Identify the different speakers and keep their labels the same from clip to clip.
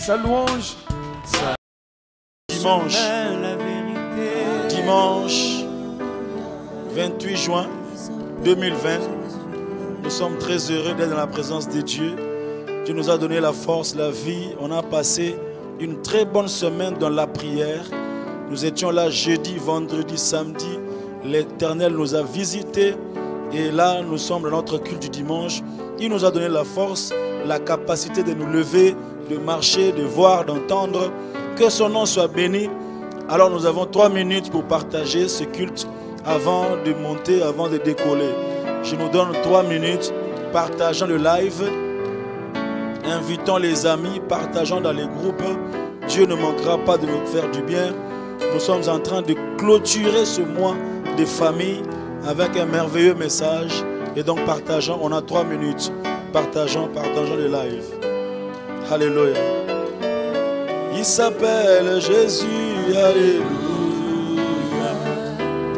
Speaker 1: sa louange.
Speaker 2: Dimanche 28 juin 2020, nous sommes très heureux d'être dans la présence de Dieu. Dieu nous a donné la force, la vie. On a passé une très bonne semaine dans la prière. Nous étions là jeudi, vendredi, samedi. L'Éternel nous a visités. Et là, nous sommes dans notre culte du dimanche. Il nous a donné la force, la capacité de nous lever, de marcher, de voir, d'entendre. Que son nom soit béni. Alors nous avons 3 minutes pour partager ce culte avant de monter, avant de décoller. Je nous donne 3 minutes. Partageons le live. Invitons les amis, partageons dans les groupes. Dieu ne manquera pas de nous faire du bien. Nous sommes en train de clôturer ce mois de famille avec un merveilleux message. Et donc partageons, on a 3 minutes. Partageons le live. Alléluia. Il s'appelle Jésus, alléluia.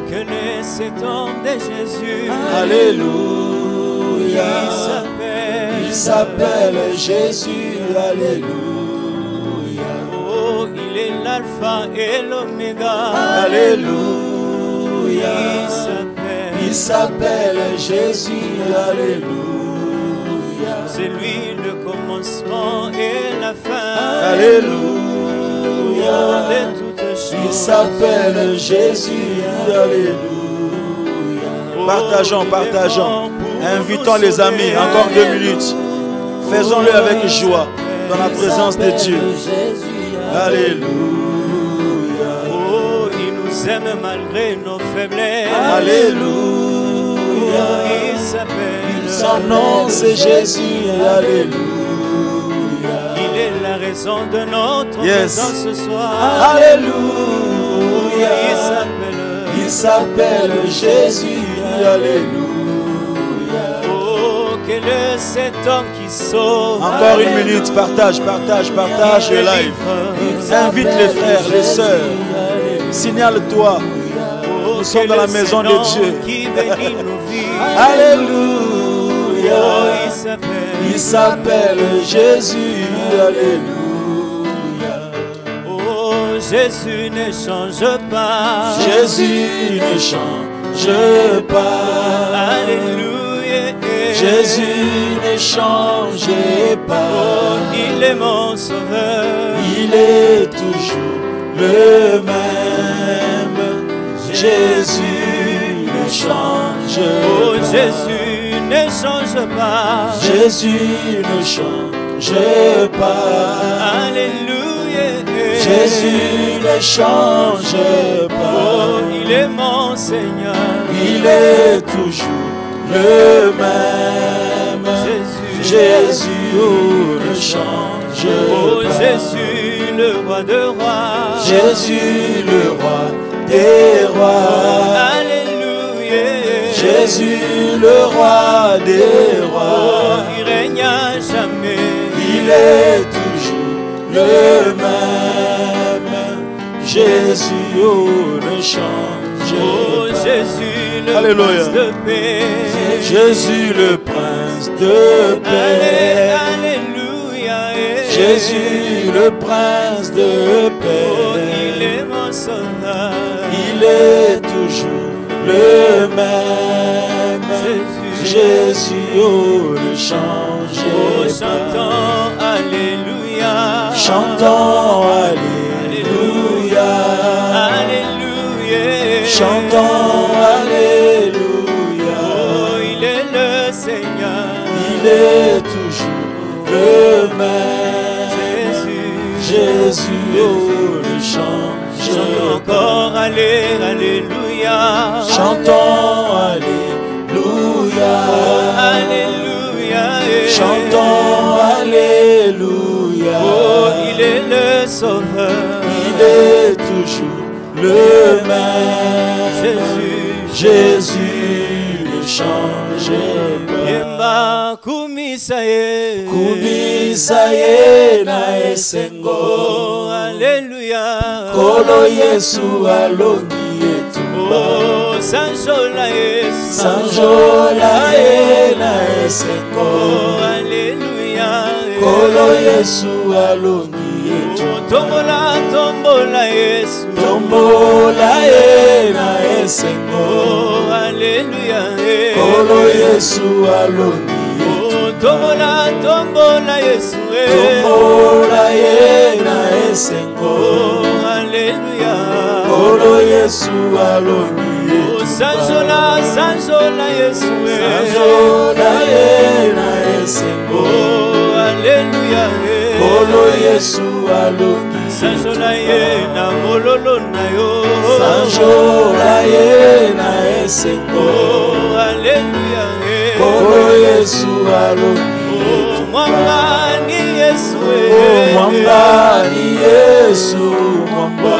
Speaker 3: Quel est cet homme de Jésus?
Speaker 2: Alléluia.
Speaker 3: Il
Speaker 2: s'appelle Jésus, alléluia.
Speaker 3: Oh, il est l'alpha et l'oméga.
Speaker 2: Alléluia.
Speaker 3: Il
Speaker 2: s'appelle Jésus, alléluia.
Speaker 3: C'est lui le commencement et la fin.
Speaker 2: Alléluia.
Speaker 3: De toutes choses.
Speaker 2: Il s'appelle Jésus, alléluia. Partageons. Invitons les amis, encore 2 minutes. Faisons-le avec joie, dans la présence de Dieu. Alléluia.
Speaker 3: Oh, il nous aime malgré nos faiblesses.
Speaker 2: Alléluia.
Speaker 3: Il s'appelle.
Speaker 2: Son nom c'est Jésus, alléluia.
Speaker 3: Il est la raison de notre présence ce soir.
Speaker 2: Alléluia.
Speaker 3: Il
Speaker 2: s'appelle Jésus, alléluia.
Speaker 3: Oh, quel est cet homme qui sauve.
Speaker 2: Encore 1 minute, partage le live. Invite les frères, les sœurs. Signale-toi. Nous sommes dans la maison de Dieu. Alléluia. Il s'appelle Jésus, alléluia.
Speaker 3: Oh, Jésus ne change pas.
Speaker 2: Jésus ne change pas.
Speaker 3: Alléluia.
Speaker 2: Jésus ne change pas.
Speaker 3: Oh, il est mon sauveur.
Speaker 2: Il est toujours le même. Jésus ne change
Speaker 3: oh,
Speaker 2: pas.
Speaker 3: Jésus ne change pas.
Speaker 2: Jésus ne change pas.
Speaker 3: Alléluia.
Speaker 2: Jésus ne change pas.
Speaker 3: Oh, il est mon Seigneur.
Speaker 2: Il est toujours le même. Jésus ne change
Speaker 3: oh,
Speaker 2: pas.
Speaker 3: Jésus le roi de rois.
Speaker 2: Jésus le roi des rois.
Speaker 3: Alléluia.
Speaker 2: Jésus le roi des rois.
Speaker 3: Oh, il règne à jamais.
Speaker 2: Il est toujours le même. Jésus ne change
Speaker 3: oh,
Speaker 2: pas.
Speaker 3: Jésus le
Speaker 2: Alléluia.
Speaker 3: prince de paix.
Speaker 2: Jésus le prince de paix.
Speaker 3: Alléluia.
Speaker 2: Jésus le prince de paix.
Speaker 3: Oh, il est mon sauveur.
Speaker 2: Il est toujours le même. Jésus ne change
Speaker 3: oh,
Speaker 2: pas.
Speaker 3: chantons Alléluia.
Speaker 2: Chantons Alléluia.
Speaker 3: Alléluia.
Speaker 2: Chantons Alléluia.
Speaker 3: Oh, il est le Seigneur.
Speaker 2: Il est toujours le même. Jésus ne change
Speaker 3: Chantons encore Alléluia.
Speaker 2: Chantons Alléluia.
Speaker 3: Alléluia.
Speaker 2: Chantons Alléluia.
Speaker 3: Oh, il est le sauveur.
Speaker 2: Il est toujours le même. Jésus ne change pas.
Speaker 3: Yemba kumisaye.
Speaker 2: Kumisaye na esengo.
Speaker 3: Oh, Alléluia.
Speaker 2: Kolo Yesu alongi etu.
Speaker 3: Oh, Sanjola Yesu.
Speaker 2: Sanjola na esengo.
Speaker 3: Oh, Alléluia.
Speaker 2: Kolo Yesu alongi
Speaker 3: Tombola, tombola Yesu.
Speaker 2: Tombola ye na esengo.
Speaker 3: Oh, alléluia.
Speaker 2: Kolo Yesu aloni.
Speaker 3: Tombola, tombola Yesu.
Speaker 2: Tombola ye na esengo.
Speaker 3: Oh, alléluia.
Speaker 2: Kolo Yesu aloni.
Speaker 3: Sanjola, sanjola Yesu.
Speaker 2: Sanjola ye na esengo.
Speaker 3: Oh, alléluia.
Speaker 2: Kolo Yesu aloni.
Speaker 3: Sanjola ye na mololo na yo.
Speaker 2: Sanjola ye na esengo.
Speaker 3: Oh, alléluia.
Speaker 2: Kolo Yesu aloni.
Speaker 3: Oh, mwamba ni Yesu.
Speaker 2: Oh, mwamba ni Yesu.
Speaker 3: Mwamba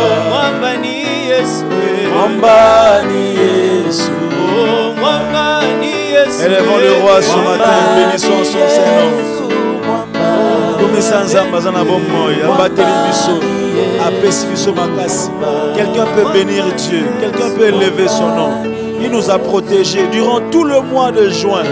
Speaker 3: ni Yesu.
Speaker 2: Mwamba ni Yesu.
Speaker 3: Oh, mwamba ni Yesu.
Speaker 2: Élevons le roi ce matin, bénissons son Saint-Nom. Quelqu'un peut bénir Dieu, quelqu'un peut élever son nom. Il nous a protégés durant tout le mois de juin,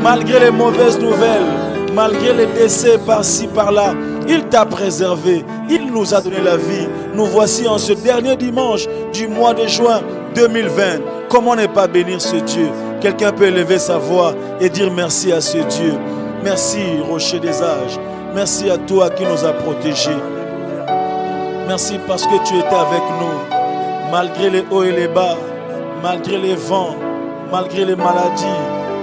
Speaker 2: malgré les mauvaises nouvelles, malgré les décès par-ci par-là. Il t'a préservé, il nous a donné la vie. Nous voici en ce dernier dimanche du mois de juin 2020. Comment ne pas bénir ce Dieu? Quelqu'un peut élever sa voix et dire merci à ce Dieu. Merci, rocher des âges. Merci à toi qui nous a protégés. Merci parce que tu étais avec nous. Malgré les hauts et les bas, malgré les vents, malgré les maladies,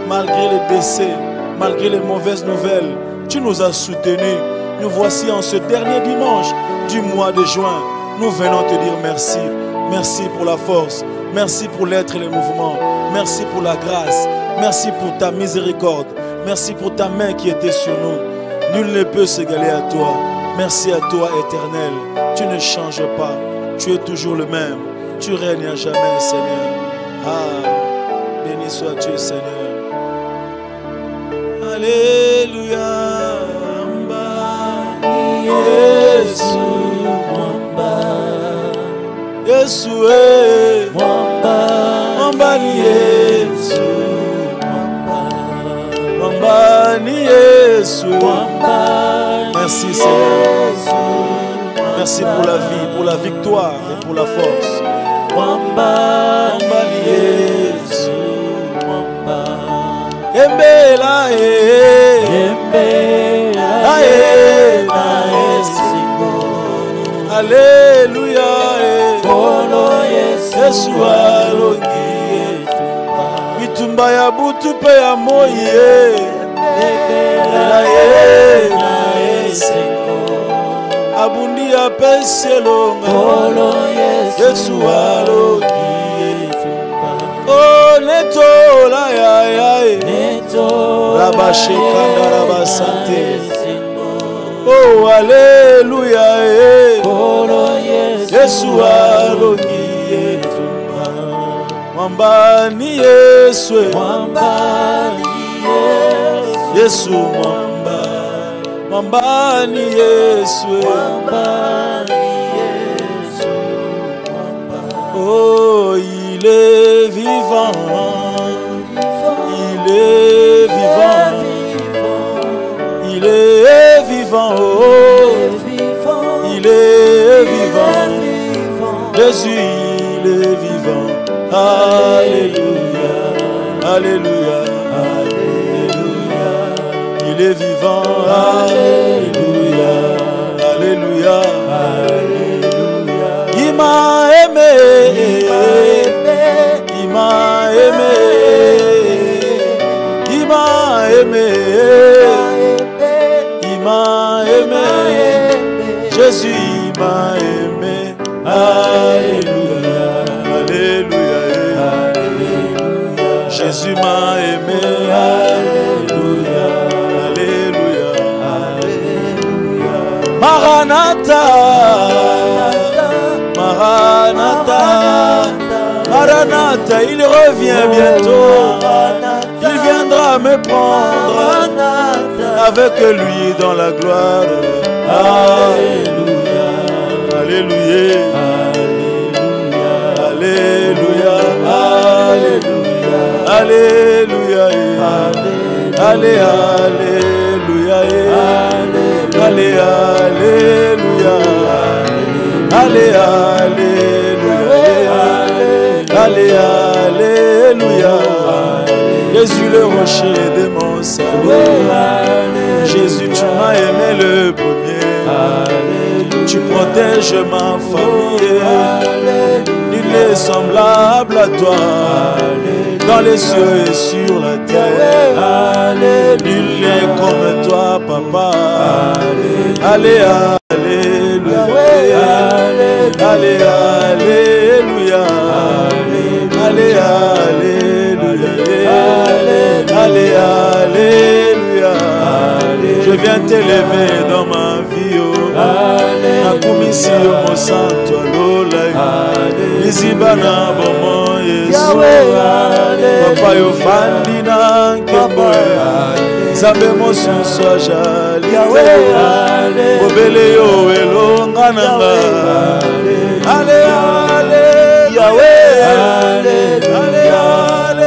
Speaker 2: malgré les décès, malgré les mauvaises nouvelles, tu nous as soutenus. Nous voici en ce dernier dimanche du mois de juin. Nous venons te dire merci. Merci pour la force. Merci pour l'être et les mouvements. Merci pour la grâce. Merci pour ta miséricorde. Merci pour ta main qui était sur nous. Nul ne peut s'égaler à toi. Merci à toi, Éternel. Tu ne changes pas. Tu es toujours le même. Tu règnes à jamais, Seigneur. Ah, béni soit Dieu, Seigneur. Alléluia. Yesu, Yesu, Mwamba ni Yesu, Mwamba ni Yesu. Merci Seigneur. Merci pour la vie, pour la victoire et pour la force. Mwamba ni Yesu, Embela Alléluia. Yesu alongi. Bitumba ya butu pe ya moye. Abundi ya peselonga. Yesu alongi. Oh neto la ya. Rabashekanda rabasante. Oh alléluia. Yesu alongi. Mwamba ni Yesu. Yesu mwamba. Mwamba ni Yesu. Oh il est vivant. Il est vivant. Il est vivant. Oh il est vivant. Jésus il est vivant. Alléluia, Alléluia, Alléluia. Il est vivant. Alléluia, Alléluia, Alléluia. Il m'a aimé, il m'a aimé, il m'a aimé, il m'a aimé. Jésus il m'a aimé. Alléluia, Alléluia. Jésus m'a aimé, alléluia, alléluia, alléluia. Maranatha, Maranatha, Maranatha, il revient bientôt. Il viendra me prendre avec lui dans la gloire. Alléluia, alléluia, alléluia, alléluia, alléluia. Alléluia, Alléluia, Alléluia, Alléluia, Allez, alléluia. Allez, alléluia. Jésus le rocher de mon salut. Jésus, tu m'as aimé le premier. Tu protèges ma famille. Nul n'est semblable à toi. Dans les cieux et sur la terre. Nul n'est comme toi, papa. Allez, alléluia. Allez, alléluia. Allez, alléluia. Allez, alléluia. Je viens t'élever dans ma vie. Nakumisi mo santo alola. Izibana bomo Yesu. Papa yo fandi na nkembo. Zambe mo suso jali. Obele yo elonga nanga. Ale ale Yahweh. Ale ale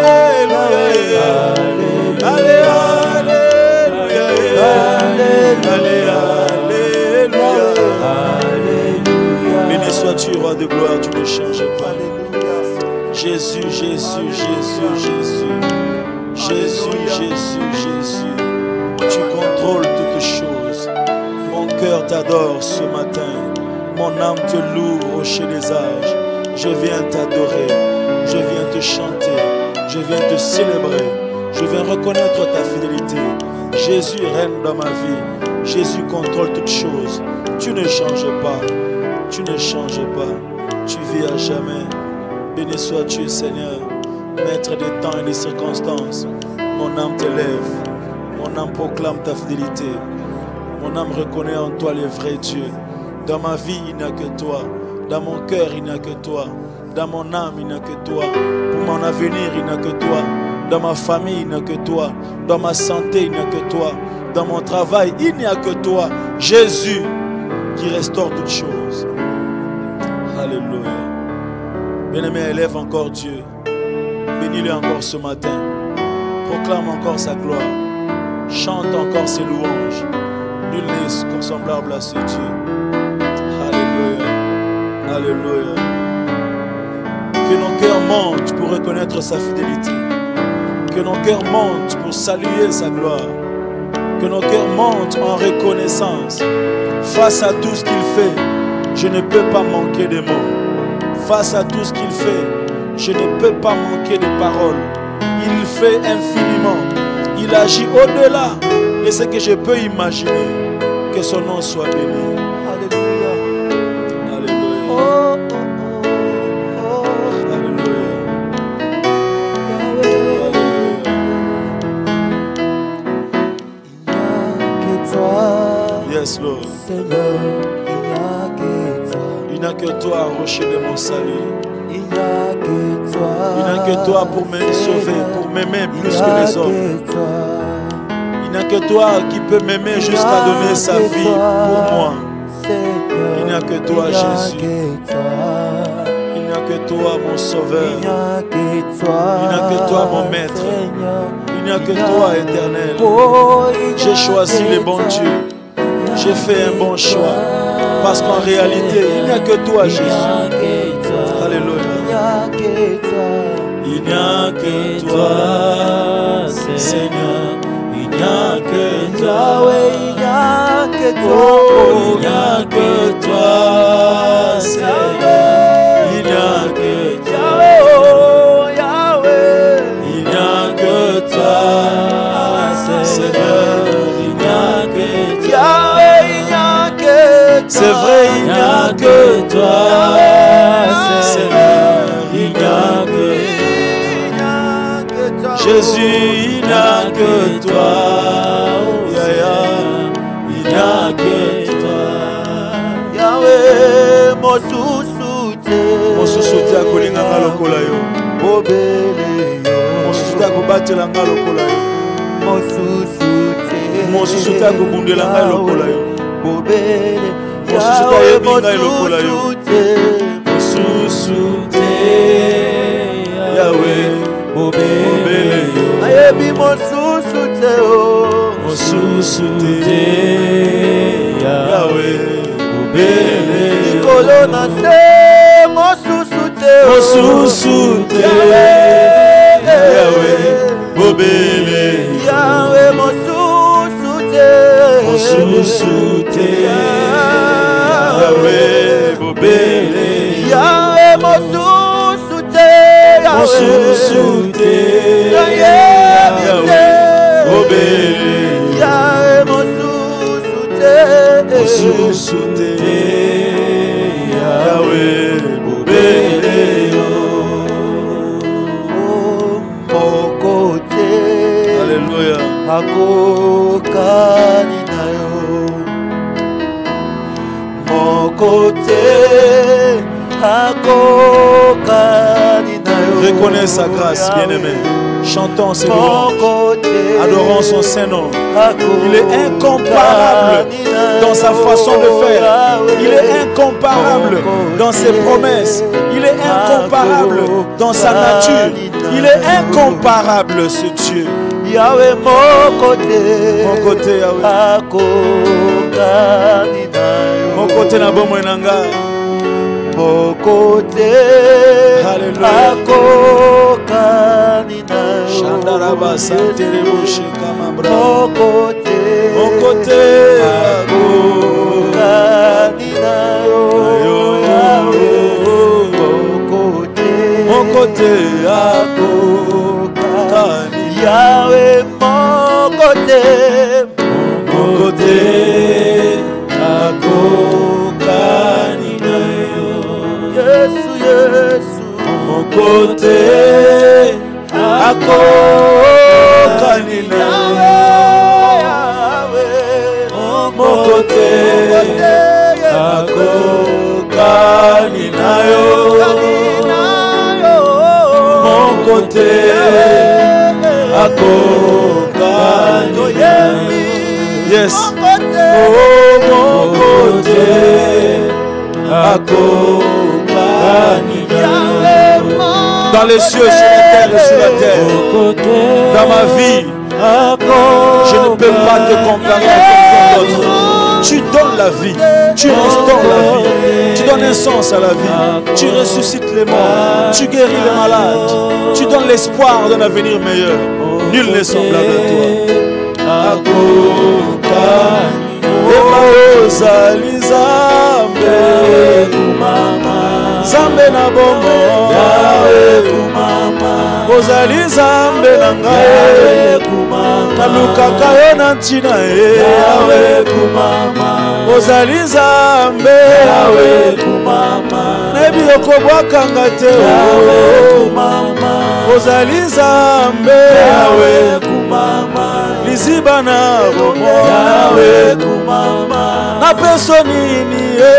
Speaker 2: tu roi de gloire, tu ne changes pas. Jésus, Jésus, Jésus, Jésus. Jésus, Jésus, Jésus. Tu contrôles toutes choses. Mon cœur t'adore ce matin. Mon âme te loue, rocher des âges. Je viens t'adorer. Je viens te chanter. Je viens te célébrer. Je viens reconnaître ta fidélité. Jésus règne dans ma vie. Jésus contrôle toutes choses. Tu ne changes pas. Tu ne changes pas, tu vis à jamais. Béni sois-tu, Seigneur, maître des temps et des circonstances. Mon âme t'élève, mon âme proclame ta fidélité. Mon âme reconnaît en toi le vrai Dieu. Dans ma vie, il n'y a que toi. Dans mon cœur, il n'y a que toi. Dans mon âme, il n'y a que toi. Pour mon avenir, il n'y a que toi. Dans ma famille, il n'y a que toi. Dans ma santé, il n'y a que toi. Dans mon travail, il n'y a que toi. Jésus, qui restaure toutes choses. Alléluia. Bien-aimé, élève encore Dieu. Bénis-le encore ce matin. Proclame encore sa gloire. Chante encore ses louanges. Nul n'est semblable à ce Dieu. Alléluia. Alléluia. Que nos cœurs montent pour reconnaître sa fidélité. Que nos cœurs montent pour saluer sa gloire. Que nos cœurs montent en reconnaissance. Face à tout ce qu'il fait, je ne peux pas manquer de mots. Face à tout ce qu'il fait, je ne peux pas manquer de paroles. Il fait infiniment. Il agit au-delà de ce que je peux imaginer. Que son nom soit béni. Alléluia. Alléluia. Alléluia. Yes, Lord.
Speaker 1: Seigneur,
Speaker 2: il n'y a que toi, rocher de mon salut.
Speaker 1: il n'y a que toi.
Speaker 2: Il n'y a que toi pour me sauver, pour m'aimer plus que les hommes. Il n'y a que toi qui peux m'aimer jusqu'à donner sa vie pour moi. Il n'y a que toi, Jésus. Il n'y a que toi, mon sauveur. Il n'y a que toi, mon maître. Il n'y a que toi, éternel. J'ai choisi le bon Dieu. J'ai fait un bon choix. Parce qu'en réalité, il n'y a que toi, Jésus. Alléluia. Il n'y a que toi, Seigneur. Il n'y a que toi.
Speaker 1: Il n'y a que toi.
Speaker 2: Oh, il n'y a que toi, Seigneur. Il n'y a que toi. Il n'y a que toi, Seigneur. Il n'y a que toi. C'est vrai, il n'y a que toi, Seigneur. Il n'y a que toi. Jésus, il n'y a que toi. Il n'y a que toi.
Speaker 1: Yahweh, mon sous-souté.
Speaker 2: Mon sous-souté a kolinga lokola yo. Mon sous-souté a kobatela nga lokola yo. Mon sous-souté a kobundela nga lokola yo. Mon sous-souté a yebi nga lokola yo. Mon sous-souté Yahweh. Obele yo.
Speaker 1: Ayebi mon sous-souté.
Speaker 2: Mon sous-souté Yahweh. Obele yo.
Speaker 1: nase mosusu te
Speaker 2: Yahweh bobele
Speaker 1: Yahweh mosusu te
Speaker 2: Yahweh bobele
Speaker 1: Yahweh mosusu te Yahweh
Speaker 2: bobele
Speaker 1: Yahweh mosusu te
Speaker 2: Yahweh bobele
Speaker 1: mokote
Speaker 2: Alléluia
Speaker 1: akokani na yo mokote akokani na yo.
Speaker 2: Reconnais sa grâce, bien-aimé. Chantons ses louanges, adorons son Saint-Nom. Il est incomparable dans sa façon de faire. Il est incomparable dans ses promesses. Il est incomparable dans sa nature. Il est incomparable, ce Dieu.
Speaker 1: Yahweh
Speaker 2: Mon côté, Yahweh. Mon côté, na bomo enanga.
Speaker 1: Mon côté,
Speaker 2: Shandaraba santere boshe kamabra.
Speaker 1: mon côté,
Speaker 2: Mon côté, mon côté,
Speaker 1: Yahweh, mon côté,
Speaker 2: mon côté,
Speaker 1: Yesu, Yesu,
Speaker 2: mon côté, mon côté, mon côté, yes, oh mon côté, dans les cieux, sur la terre et sur la terre, dans ma vie, je ne peux pas te comparer à quelqu'un d'autre. Tu donnes la vie, tu restaures la vie, tu donnes un sens à la vie, tu ressuscites les morts, tu guéris les malades, tu donnes l'espoir d'un avenir meilleur. Nul n'est semblable à toi. Zambe na bomo ozali zambe na ngai nalukaka yo na ntina ye ozali zambe nayebi okobwakanga te ozali zambe liziba na bomo napeso nini ye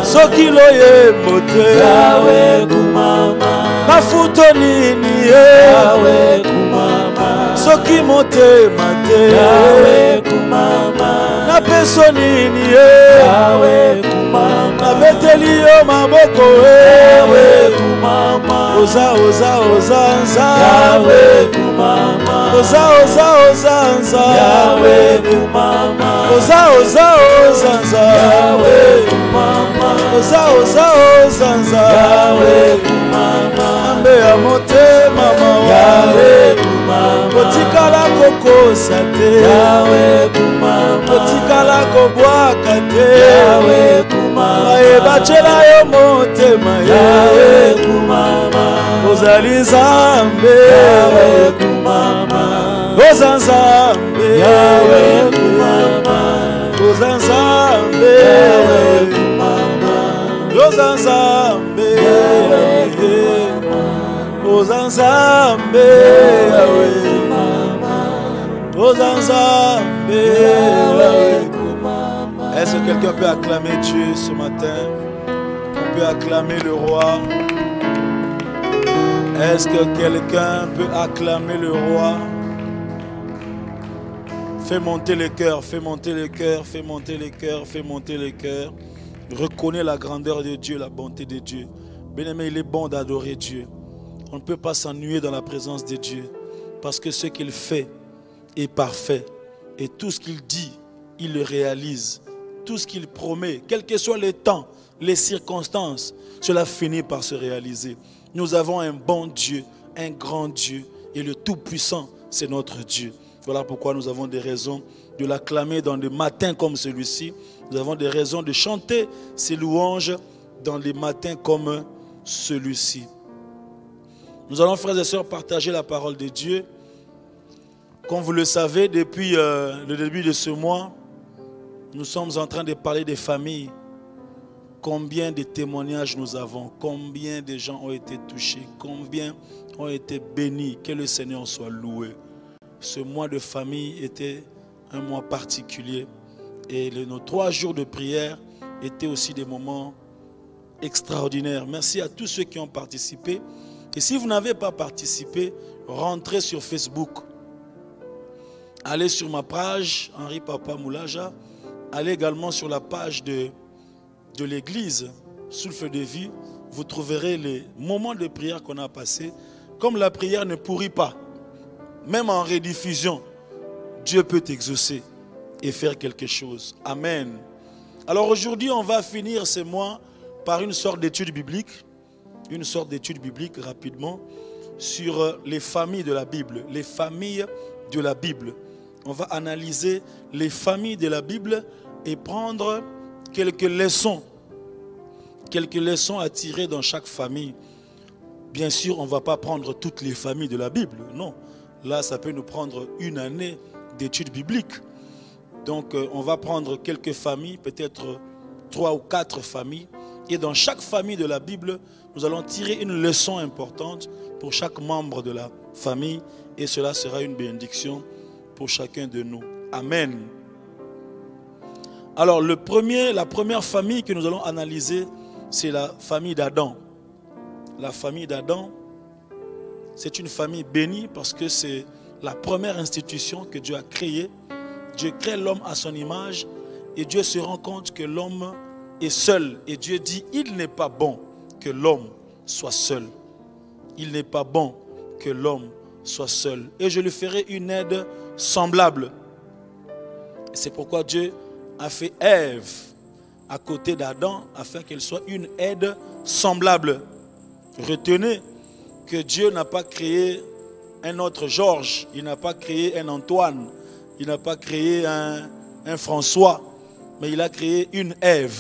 Speaker 2: soki loyembo te mafuto nini ye soki motema te napeso nini ye nabeteli yo maboko oza nza oza nza oza nza ambe ya motema mawa otikala kokosa te otikala kobwaka te bayebacela yo motema yawe ozali nzambe oza nzambe oza nzambe oza nzambe oza nzambe oza nzambe. Est-ce que quelqu'un peut acclamer Dieu ce matin? On peut acclamer le roi. Est-ce que quelqu'un peut acclamer le roi? Fais monter les cœurs, fais monter les cœurs, fais monter les cœurs, fais monter les cœurs. Reconnais la grandeur de Dieu, la bonté de Dieu. Bien-aimé, il est bon d'adorer Dieu. On ne peut pas s'ennuyer dans la présence de Dieu. Parce que ce qu'il fait est parfait. Et tout ce qu'il dit, il le réalise. tout ce qu'il promet, quels que soient les temps, les circonstances, cela finit par se réaliser. Nous avons un bon Dieu, un grand Dieu, et le Tout-Puissant, c'est notre Dieu. Voilà pourquoi nous avons des raisons de l'acclamer dans des matins comme celui-ci. Nous avons des raisons de chanter ses louanges dans des matins comme celui-ci. Nous allons, frères et sœurs, partager la parole de Dieu. Comme vous le savez, depuis le début de ce mois, nous sommes en train de parler des familles. Combien de témoignages nous avons, combien de gens ont été touchés, combien ont été bénis, que le Seigneur soit loué. Ce mois de famille était un mois particulier et nos 3 jours de prière étaient aussi des moments extraordinaires. Merci à tous ceux qui ont participé. Et si vous n'avez pas participé, rentrez sur Facebook. Allez sur ma page, Henri Papa Moulaja. Allez également sur la page de l'église, sous le feu de vie. Vous trouverez les moments de prière qu'on a passés. Comme la prière ne pourrit pas, même en rediffusion, Dieu peut exaucer et faire quelque chose. Amen. Alors aujourd'hui, on va finir ce mois par une sorte d'étude biblique. Une sorte d'étude biblique rapidement sur les familles de la Bible. Les familles de la Bible. On va analyser les familles de la Bible et prendre quelques leçons à tirer dans chaque famille. Bien sûr, on ne va pas prendre toutes les familles de la Bible, non. Là, ça peut nous prendre une année d'études bibliques. Donc, on va prendre quelques familles, peut-être 3 ou 4 familles. Et dans chaque famille de la Bible, nous allons tirer une leçon importante pour chaque membre de la famille. Et cela sera une bénédiction pour chacun de nous. Amen. Alors, la première famille que nous allons analyser, c'est la famille d'Adam. La famille d'Adam, c'est une famille bénie parce que c'est la première institution que Dieu a créée. Dieu crée l'homme à son image et Dieu se rend compte que l'homme est seul. Et Dieu dit, il n'est pas bon que l'homme soit seul. Il n'est pas bon que l'homme soit seul. Et je lui ferai une aide semblable. C'est pourquoi Dieu a fait Ève à côté d'Adam afin qu'elle soit une aide semblable. Retenez que Dieu n'a pas créé un autre Georges, il n'a pas créé un Antoine, il n'a pas créé un François, mais il a créé une Ève.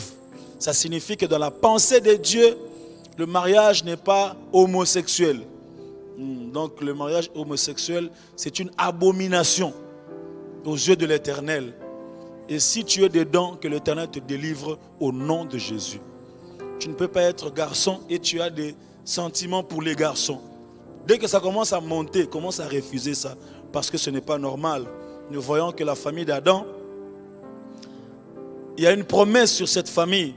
Speaker 2: Ça signifie que dans la pensée de Dieu, le mariage n'est pas homosexuel. Donc le mariage homosexuel, c'est une abomination aux yeux de l'Éternel. Et si tu es dedans, que l'Éternel te délivre au nom de Jésus. Tu ne peux pas être garçon et tu as des sentiments pour les garçons. Dès que ça commence à monter, commence à refuser ça. Parce que ce n'est pas normal. Nous voyons que la famille d'Adam, il y a une promesse sur cette famille.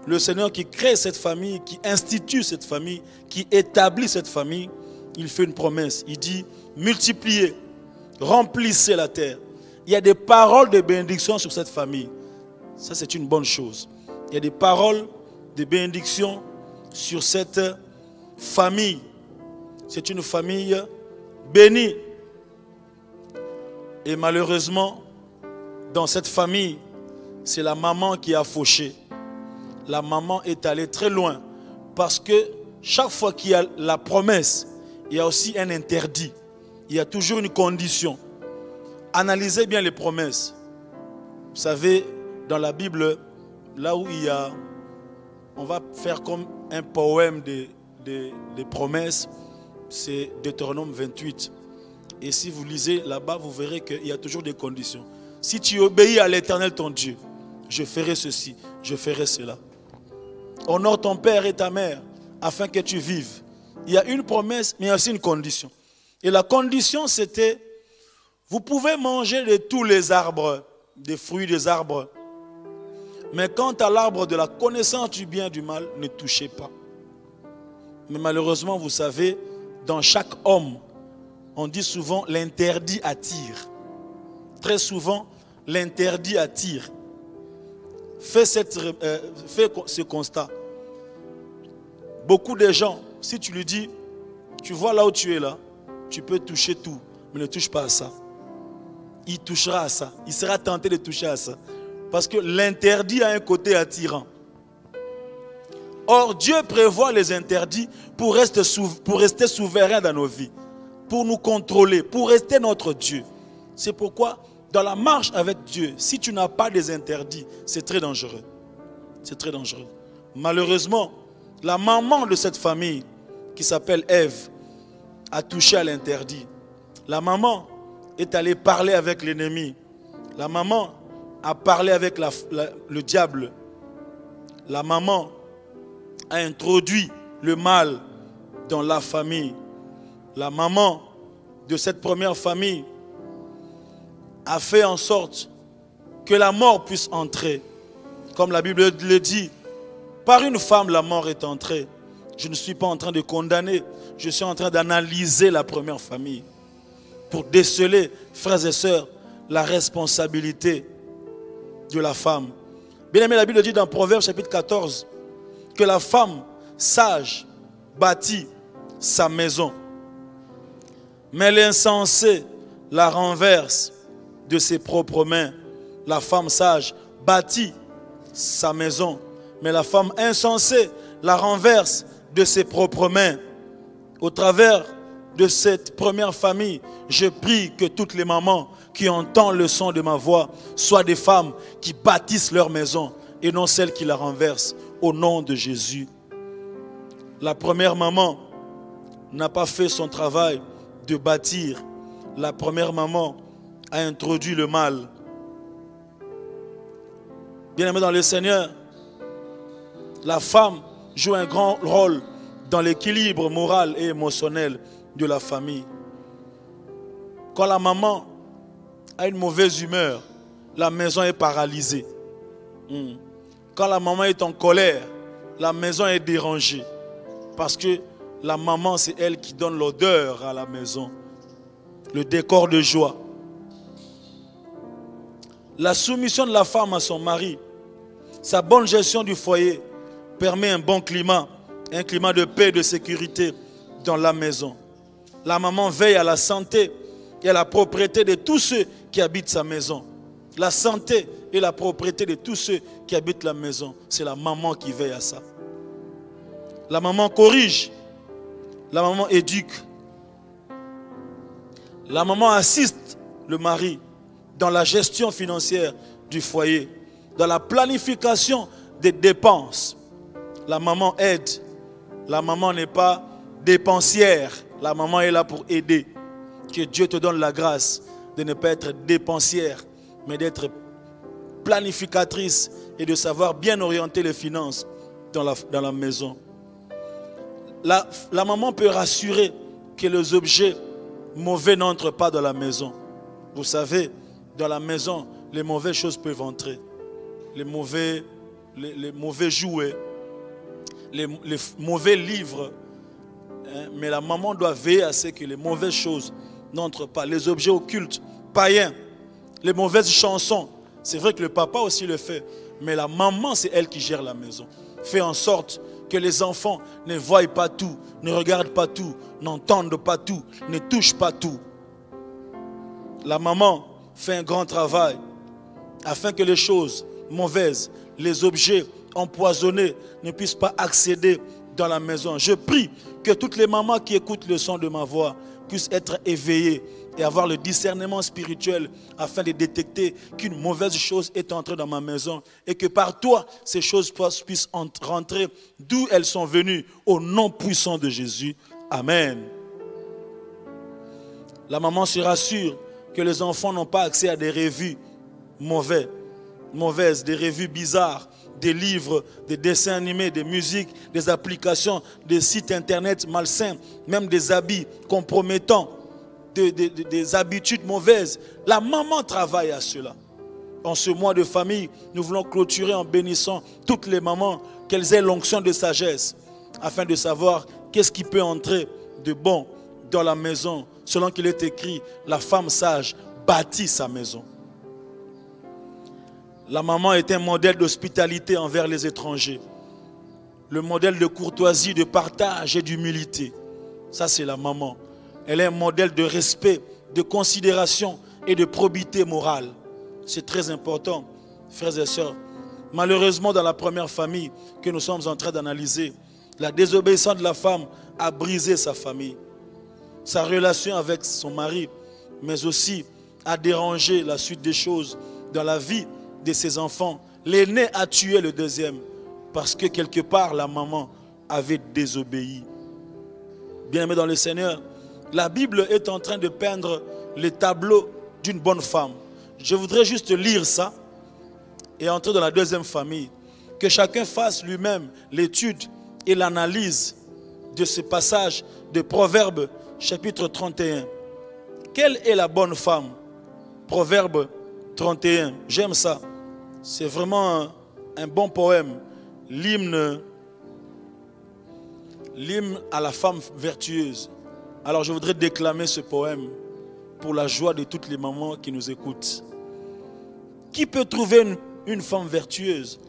Speaker 2: Le Seigneur qui crée cette famille, qui institue cette famille, qui établit cette famille, il fait une promesse. Il dit, multipliez, remplissez la terre. Il y a des paroles de bénédiction sur cette famille. Ça, c'est une bonne chose. Il y a des paroles de bénédiction sur cette famille. C'est une famille bénie. Et malheureusement, dans cette famille, c'est la maman qui a fauché. La maman est allée très loin. Parce que chaque fois qu'il y a la promesse, il y a aussi un interdit. Il y a toujours une condition. Analysez bien les promesses. Vous savez, dans la Bible, là où il y a... On va faire comme un poème des promesses. C'est Deutéronome 28. Et si vous lisez là-bas, vous verrez qu'il y a toujours des conditions. Si tu obéis à l'Éternel ton Dieu, je ferai ceci, je ferai cela. Honore ton père et ta mère afin que tu vives. Il y a une promesse, mais il y a aussi une condition. Et la condition, c'était, vous pouvez manger de tous les arbres, des fruits des arbres. Mais quant à l'arbre de la connaissance du bien et du mal, ne touchez pas. Mais malheureusement, vous savez, dans chaque homme, on dit souvent l'interdit attire. Très souvent, l'interdit attire. Fais ce constat. Beaucoup de gens, si tu lui dis, tu vois là où tu es là, tu peux toucher tout, mais ne touche pas à ça. Il touchera à ça. Il sera tenté de toucher à ça. Parce que l'interdit a un côté attirant. Or, Dieu prévoit les interdits pour rester souverain dans nos vies, pour nous contrôler, pour rester notre Dieu. C'est pourquoi, dans la marche avec Dieu, si tu n'as pas des interdits, c'est très dangereux. C'est très dangereux. Malheureusement, la maman de cette famille, qui s'appelle Ève, a touché à l'interdit. La maman est allée parler avec l'ennemi. La maman a parlé avec le diable. La maman a introduit le mal dans la famille. La maman de cette première famille a fait en sorte que la mort puisse entrer. Comme la Bible le dit, par une femme la mort est entrée. Je ne suis pas en train de condamner, je suis en train d'analyser la première famille pour déceler, frères et sœurs, la responsabilité de la femme. Bien aimé, la Bible dit dans Proverbes chapitre 14 que la femme sage bâtit sa maison, mais l'insensé la renverse de ses propres mains. La femme sage bâtit sa maison, mais la femme insensée la renverse de ses propres mains. Au travers de cette première famille, je prie que toutes les mamans qui entendent le son de ma voix soient des femmes qui bâtissent leur maison et non celles qui la renversent, au nom de Jésus. La première maman n'a pas fait son travail de bâtir. La première maman a introduit le mal. Bien-aimés dans le Seigneur, la femme joue un grand rôle dans l'équilibre moral et émotionnel de la famille. Quand la maman a une mauvaise humeur, la maison est paralysée. Quand la maman est en colère, la maison est dérangée. Parce que la maman, c'est elle qui donne l'odeur à la maison, le décor de joie. La soumission de la femme à son mari, sa bonne gestion du foyer permet un bon climat, un climat de paix et de sécurité dans la maison. La maman veille à la santé et à la propriété de tous ceux qui habitent sa maison. La santé et la propriété de tous ceux qui habitent la maison, c'est la maman qui veille à ça. La maman corrige, la maman éduque, la maman assiste le mari dans la gestion financière du foyer, dans la planification des dépenses. La maman aide, la maman n'est pas dépensière, la maman est là pour aider. Que Dieu te donne la grâce de ne pas être dépensière, mais d'être planificatrice et de savoir bien orienter les finances dans la maison. La maman peut rassurer que les objets mauvais n'entrent pas dans la maison. Vous savez, dans la maison, les mauvaises choses peuvent entrer. Les mauvais jouets, les mauvais livres. Mais la maman doit veiller à ce que les mauvaises choses n'entrent pas. Les objets occultes, païens, les mauvaises chansons. C'est vrai que le papa aussi le fait. Mais la maman, c'est elle qui gère la maison. Fait en sorte que les enfants ne voient pas tout, ne regardent pas tout, n'entendent pas tout, ne touchent pas tout. La maman fait un grand travail afin que les choses mauvaises, les objets empoisonnés ne puissent pas accéder dans la maison. Je prie que toutes les mamans qui écoutent le son de ma voix puissent être éveillées et avoir le discernement spirituel afin de détecter qu'une mauvaise chose est entrée dans ma maison et que par toi, ces choses puissent rentrer d'où elles sont venues au nom puissant de Jésus. Amen. La maman se rassure que les enfants n'ont pas accès à des revues mauvaises, des revues bizarres, des livres, des dessins animés, des musiques, des applications, des sites internet malsains, même des habits compromettants, des habitudes mauvaises. La maman travaille à cela. En ce mois de famille, nous voulons clôturer en bénissant toutes les mamans, qu'elles aient l'onction de sagesse, afin de savoir qu'est-ce qui peut entrer de bon dans la maison. Selon qu'il est écrit, la femme sage bâtit sa maison. La maman est un modèle d'hospitalité envers les étrangers. Le modèle de courtoisie, de partage et d'humilité. Ça, c'est la maman. Elle est un modèle de respect, de considération et de probité morale. C'est très important. frères et sœurs, malheureusement dans la première famille que nous sommes en train d'analyser, la désobéissance de la femme a brisé sa famille, sa relation avec son mari, mais aussi a dérangé la suite des choses dans la vie de ses enfants. L'aîné a tué le deuxième parce que quelque part la maman avait désobéi. Bien-aimés dans le Seigneur, la Bible est en train de peindre le tableau d'une bonne femme. Je voudrais juste lire ça et entrer dans la deuxième famille. Que chacun fasse lui-même l'étude et l'analyse de ce passage de Proverbes chapitre 31. Quelle est la bonne femme? Proverbe 31. J'aime ça. C'est vraiment un bon poème. L'hymne à la femme vertueuse. Alors je voudrais déclamer ce poème pour la joie de toutes les mamans qui nous écoutent. Qui peut trouver une femme vertueuse?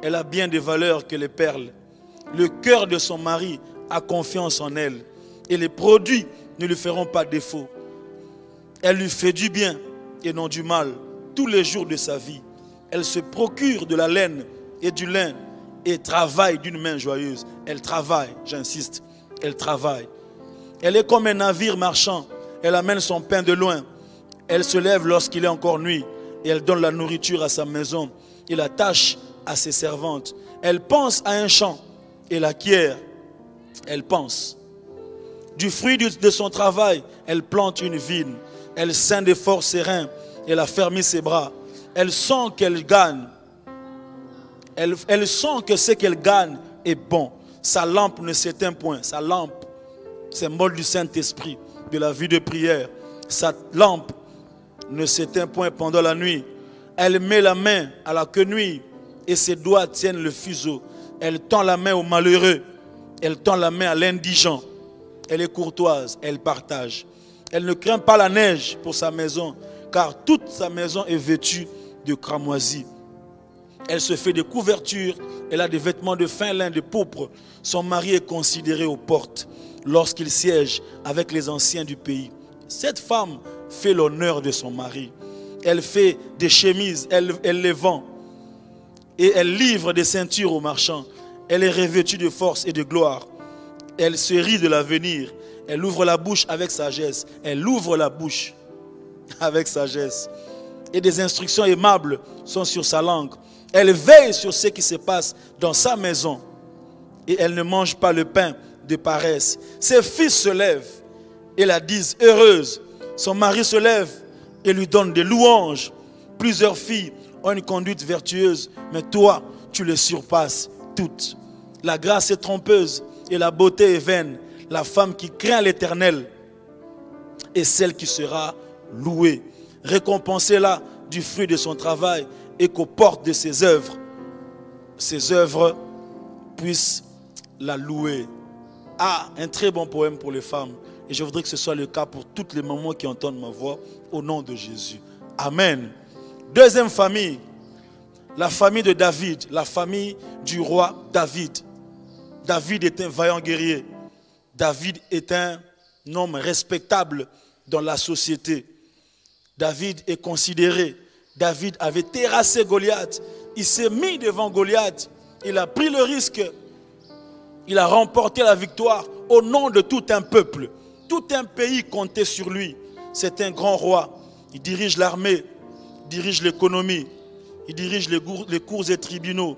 Speaker 2: Elle a bien des valeurs que les perles. Le cœur de son mari a confiance en elle et les produits ne lui feront pas défaut. Elle lui fait du bien et non du mal tous les jours de sa vie. Elle se procure de la laine et du lin et travaille d'une main joyeuse. Elle travaille, j'insiste, elle travaille. Elle est comme un navire marchand. Elle amène son pain de loin. Elle se lève lorsqu'il est encore nuit et elle donne la nourriture à sa maison et la tâche à ses servantes. Elle pense à un champ et l'acquiert. Elle pense. Du fruit de son travail, elle plante une vigne. Elle scinde fort ses reins et elle affermit ses bras. Elle sent qu'elle gagne. Elle sent que ce qu'elle gagne est bon. Sa lampe ne s'éteint point. Sa lampe, symbole du Saint-Esprit, de la vie de prière. Sa lampe ne s'éteint point pendant la nuit. Elle met la main à la quenouille et ses doigts tiennent le fuseau. Elle tend la main au malheureux. Elle tend la main à l'indigent. Elle est courtoise, elle partage. Elle ne craint pas la neige pour sa maison, car toute sa maison est vêtue de cramoisie. Elle se fait des couvertures, elle a des vêtements de fin lin de pourpre. Son mari est considéré aux portes lorsqu'il siège avec les anciens du pays. Cette femme fait l'honneur de son mari. Elle fait des chemises, elle les vend. Et elle livre des ceintures aux marchands. Elle est revêtue de force et de gloire. Elle se rit de l'avenir. Elle ouvre la bouche avec sagesse. Elle ouvre la bouche avec sagesse. Et des instructions aimables sont sur sa langue. Elle veille sur ce qui se passe dans sa maison. Et elle ne mange pas le pain de paresse. Ses fils se lèvent et la disent heureuse. Son mari se lève et lui donne des louanges. Plusieurs filles ont une conduite vertueuse, mais toi, tu les surpasses toutes. La grâce est trompeuse et la beauté est vaine. La femme qui craint l'Éternel est celle qui sera louée. Récompensez-la du fruit de son travail et qu'aux portes de ses œuvres puissent la louer. Ah, un très bon poème pour les femmes. Et je voudrais que ce soit le cas pour toutes les mamans qui entendent ma voix au nom de Jésus. Amen. Deuxième famille, la famille de David, la famille du roi David. David est un vaillant guerrier. David est un homme respectable dans la société. David est considéré. David avait terrassé Goliath. Il s'est mis devant Goliath. Il a pris le risque. Il a remporté la victoire au nom de tout un peuple. Tout un pays comptait sur lui. C'est un grand roi. Il dirige l'armée, il dirige l'économie, il dirige les cours et tribunaux,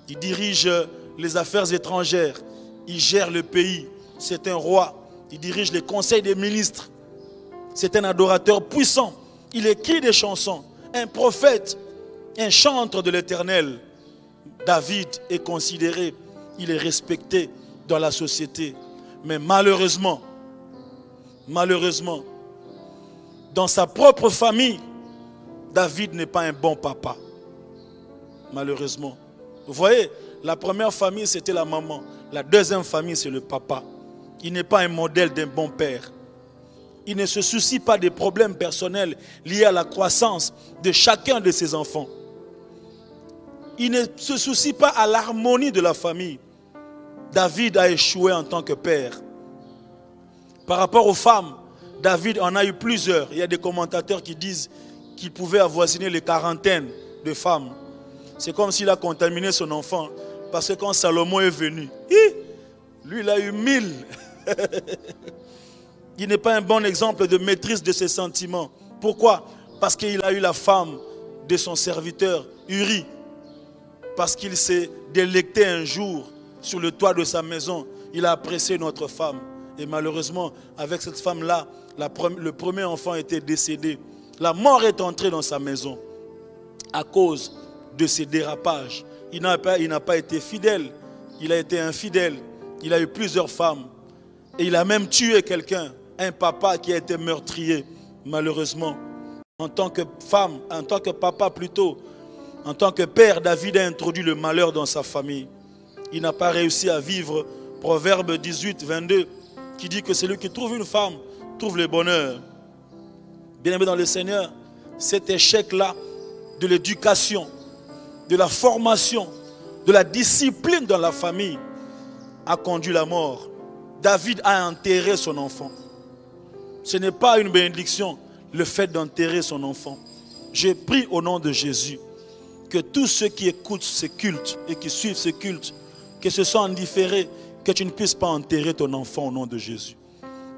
Speaker 2: il dirige les affaires étrangères, il gère le pays. C'est un roi. Il dirige les conseils des ministres. C'est un adorateur puissant. Il écrit des chansons. Un prophète, un chantre de l'Éternel. David est considéré, il est respecté dans la société. Mais malheureusement, dans sa propre famille, David n'est pas un bon papa. Malheureusement. Vous voyez, la première famille, c'était la maman. La deuxième famille, c'est le papa. Il n'est pas un modèle d'un bon père. Il ne se soucie pas des problèmes personnels liés à la croissance de chacun de ses enfants. Il ne se soucie pas à l'harmonie de la famille. David a échoué en tant que père. Par rapport aux femmes, David en a eu plusieurs. Il y a des commentateurs qui disent qu'il pouvait avoisiner les quarantaines de femmes. C'est comme s'il a contaminé son enfant. Parce que quand Salomon est venu, lui il a eu 1000. Il n'est pas un bon exemple de maîtrise de ses sentiments. Pourquoi? Parce qu'il a eu la femme de son serviteur, Uri. Parce qu'il s'est délecté un jour sur le toit de sa maison. Il a apprécié notre femme. Et malheureusement, avec cette femme-là, le premier enfant était décédé. La mort est entrée dans sa maison à cause de ses dérapages. Il n'a pas été fidèle. Il a été infidèle. Il a eu plusieurs femmes. Et il a même tué quelqu'un. Un papa qui a été meurtrier, malheureusement. En tant que femme, en tant que papa plutôt, en tant que père, David a introduit le malheur dans sa famille. Il n'a pas réussi à vivre. Proverbe 18, 22, qui dit que celui qui trouve une femme trouve le bonheur. Bien-aimé dans le Seigneur, cet échec-là de l'éducation, de la formation, de la discipline dans la famille a conduit à la mort. David a enterré son enfant. Ce n'est pas une bénédiction, le fait d'enterrer son enfant. Je prie au nom de Jésus que tous ceux qui écoutent ce culte et qui suivent ce culte, que ce soit en différé, que tu ne puisses pas enterrer ton enfant au nom de Jésus.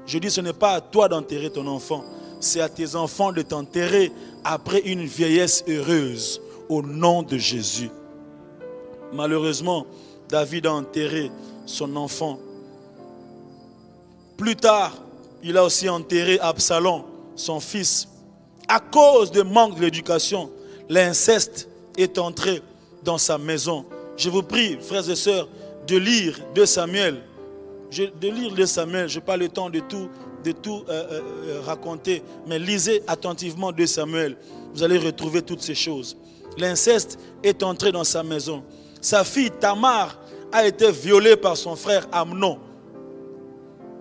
Speaker 2: Je dis, ce n'est pas à toi d'enterrer ton enfant, c'est à tes enfants de t'enterrer après une vieillesse heureuse au nom de Jésus. Malheureusement, David a enterré son enfant. Plus tard, il a aussi enterré Absalom, son fils. À cause de manque d'éducation, l'inceste est entré dans sa maison. Je vous prie, frères et sœurs, de lire 2 Samuel. Je n'ai pas le temps de tout raconter, mais lisez attentivement 2 Samuel. Vous allez retrouver toutes ces choses. L'inceste est entré dans sa maison. Sa fille Tamar a été violée par son frère Amnon.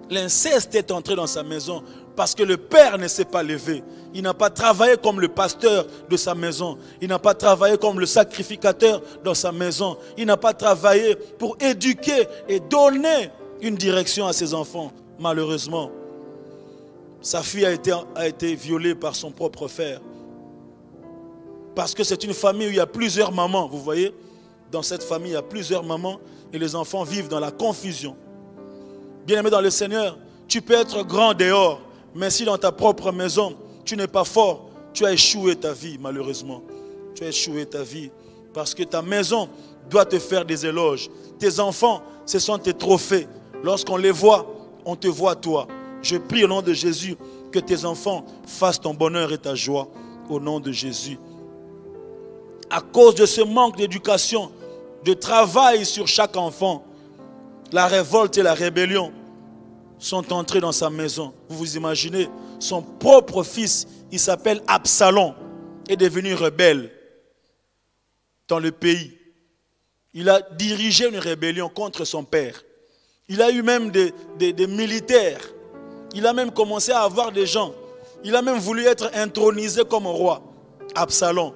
Speaker 2: L'inceste est entré dans sa maison parce que le père ne s'est pas levé. Il n'a pas travaillé comme le pasteur de sa maison. Il n'a pas travaillé comme le sacrificateur dans sa maison. Il n'a pas travaillé pour éduquer et donner une direction à ses enfants. Malheureusement, sa fille a été violée par son propre frère. Parce que c'est une famille où il y a plusieurs mamans. Vous voyez, dans cette famille, il y a plusieurs mamans et les enfants vivent dans la confusion. Bien-aimé dans le Seigneur, tu peux être grand dehors, mais si dans ta propre maison, tu n'es pas fort, tu as échoué ta vie, malheureusement. Tu as échoué ta vie parce que ta maison doit te faire des éloges. Tes enfants, ce sont tes trophées. Lorsqu'on les voit, on te voit toi. Je prie au nom de Jésus que tes enfants fassent ton bonheur et ta joie au nom de Jésus. À cause de ce manque d'éducation, de travail sur chaque enfant, la révolte et la rébellion sont entrés dans sa maison. Vous vous imaginez, son propre fils, il s'appelle Absalom, est devenu rebelle dans le pays. Il a dirigé une rébellion contre son père. Il a eu même des militaires. Il a même commencé à avoir des gens. Il a même voulu être intronisé comme roi. Absalom,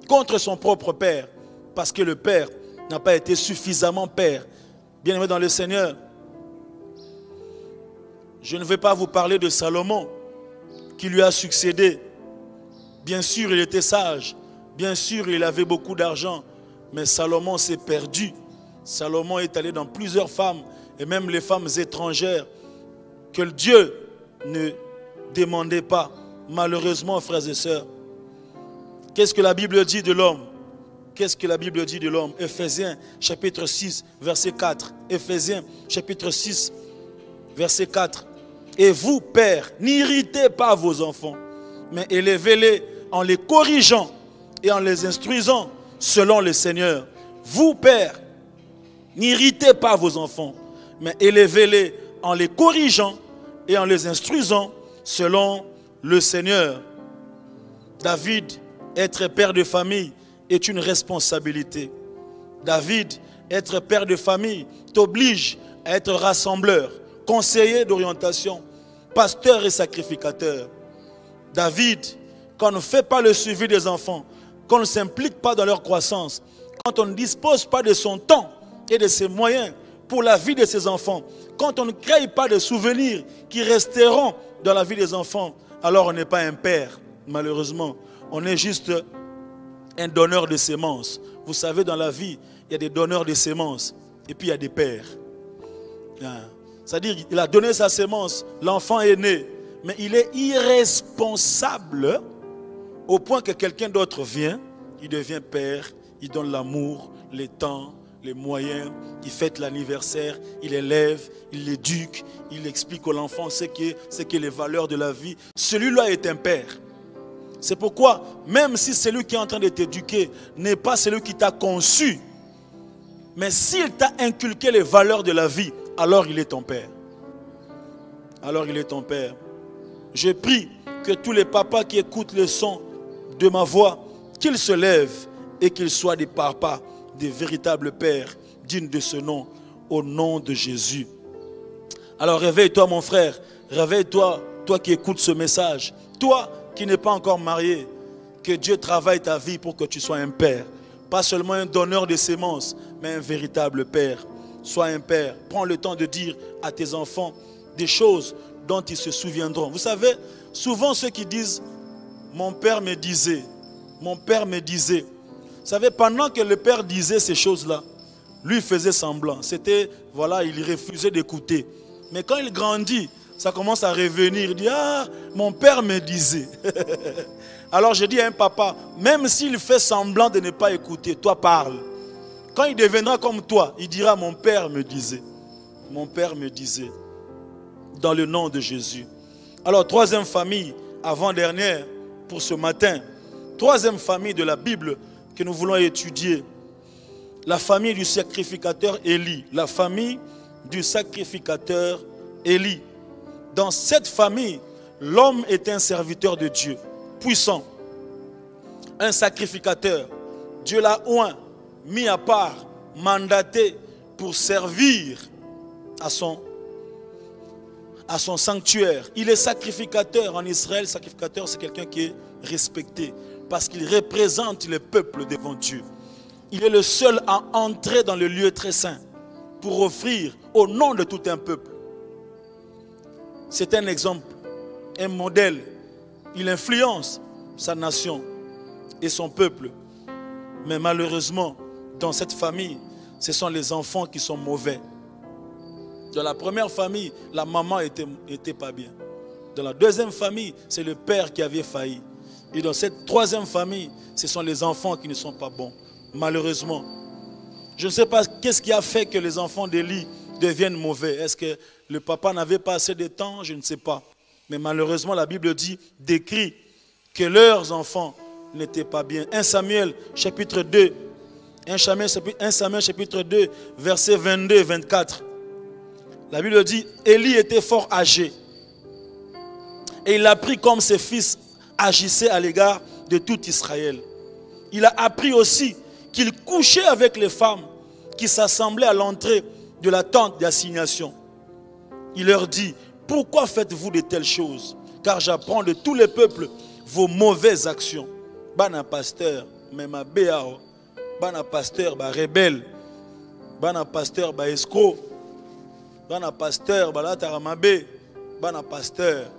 Speaker 2: contre son propre père, parce que le père n'a pas été suffisamment père. Bien-aimé dans le Seigneur, je ne vais pas vous parler de Salomon qui lui a succédé. Bien sûr, il était sage. Bien sûr, il avait beaucoup d'argent. Mais Salomon s'est perdu. Salomon est allé dans plusieurs femmes, et même les femmes étrangères que Dieu ne demandait pas. Malheureusement, frères et sœurs, qu'est-ce que la Bible dit de l'homme? Qu'est-ce que la Bible dit de l'homme? Éphésiens chapitre 6, verset 4. Éphésiens chapitre 6, verset 4. Et vous, pères, n'irritez pas vos enfants, mais élevez-les en les corrigeant et en les instruisant selon le Seigneur. Vous, pères, n'irritez pas vos enfants, mais élevez-les en les corrigeant et en les instruisant selon le Seigneur. David, être père de famille est une responsabilité. David, être père de famille t'oblige à être rassembleur, conseiller d'orientation, pasteur et sacrificateur. David, quand on ne fait pas le suivi des enfants, quand on ne s'implique pas dans leur croissance, quand on ne dispose pas de son temps et de ses moyens pour la vie de ses enfants, quand on ne crée pas de souvenirs qui resteront dans la vie des enfants, alors on n'est pas un père, malheureusement. On est juste un donneur de semences. Vous savez, dans la vie, il y a des donneurs de semences. Et puis il y a des pères. C'est-à-dire qu'il a donné sa sémence. L'enfant est né. Mais il est irresponsable au point que quelqu'un d'autre vient. Il devient père. Il donne l'amour, les temps, les moyens. Il fête l'anniversaire. Il élève, il l'éduque. Il explique à l'enfant ce qu'est les valeurs de la vie. Celui-là est un père. C'est pourquoi, même si celui qui est en train de t'éduquer n'est pas celui qui t'a conçu, mais s'il t'a inculqué les valeurs de la vie, alors il est ton père. Alors il est ton père. Je prie que tous les papas qui écoutent le son de ma voix, qu'ils se lèvent et qu'ils soient des papas, des véritables pères, dignes de ce nom, au nom de Jésus. Alors réveille-toi mon frère, réveille-toi, toi qui écoutes ce message, toi qui n'es pas encore marié, que Dieu travaille ta vie pour que tu sois un père. Pas seulement un donneur de semences, mais un véritable père. Sois un père. Prends le temps de dire à tes enfants des choses dont ils se souviendront. Vous savez, souvent ceux qui disent « mon père me disait »,« mon père me disait ». Vous savez, pendant que le père disait ces choses-là, lui faisait semblant. C'était, voilà, il refusait d'écouter. Mais quand il grandit, ça commence à revenir. Il dit, ah, mon père me disait. Alors je dis à un papa, même s'il fait semblant de ne pas écouter, toi parle. Quand il deviendra comme toi, il dira, mon père me disait. Mon père me disait. Dans le nom de Jésus. Alors, troisième famille, avant-dernière, pour ce matin. Troisième famille de la Bible que nous voulons étudier. La famille du sacrificateur Élie. La famille du sacrificateur Élie. Dans cette famille, l'homme est un serviteur de Dieu, puissant, un sacrificateur. Dieu l'a oint, mis à part, mandaté pour servir à son sanctuaire. Il est sacrificateur en Israël. Sacrificateur, c'est quelqu'un qui est respecté parce qu'il représente le peuple devant Dieu. Il est le seul à entrer dans le lieu très saint pour offrir au nom de tout un peuple. C'est un exemple, un modèle. Il influence sa nation et son peuple. Mais malheureusement, dans cette famille, ce sont les enfants qui sont mauvais. Dans la première famille, la maman était pas bien. Dans la deuxième famille, c'est le père qui avait failli. Et dans cette troisième famille, ce sont les enfants qui ne sont pas bons. Malheureusement. Je ne sais pas qu'est-ce qui a fait que les enfants d'Élie deviennent mauvais. Est-ce que le papa n'avait pas assez de temps? Je ne sais pas. Mais malheureusement, la Bible décrit que leurs enfants n'étaient pas bien. 1 Samuel chapitre 2. 1 Samuel chapitre 2, versets 22 et 24. La Bible dit, Élie était fort âgé. Et il a appris comme ses fils agissaient à l'égard de tout Israël. Il a appris aussi qu'il couchait avec les femmes qui s'assemblaient à l'entrée de la tente d'assignation. Il leur dit, pourquoi faites-vous de telles choses? Car j'apprends de tous les peuples vos mauvaises actions. Bana pasteur, même à Béao. Bana pasteur, ba rebelle. Bana pasteur, ba escroc. Bana pasteur, ba la taramabé. Bana pasteur.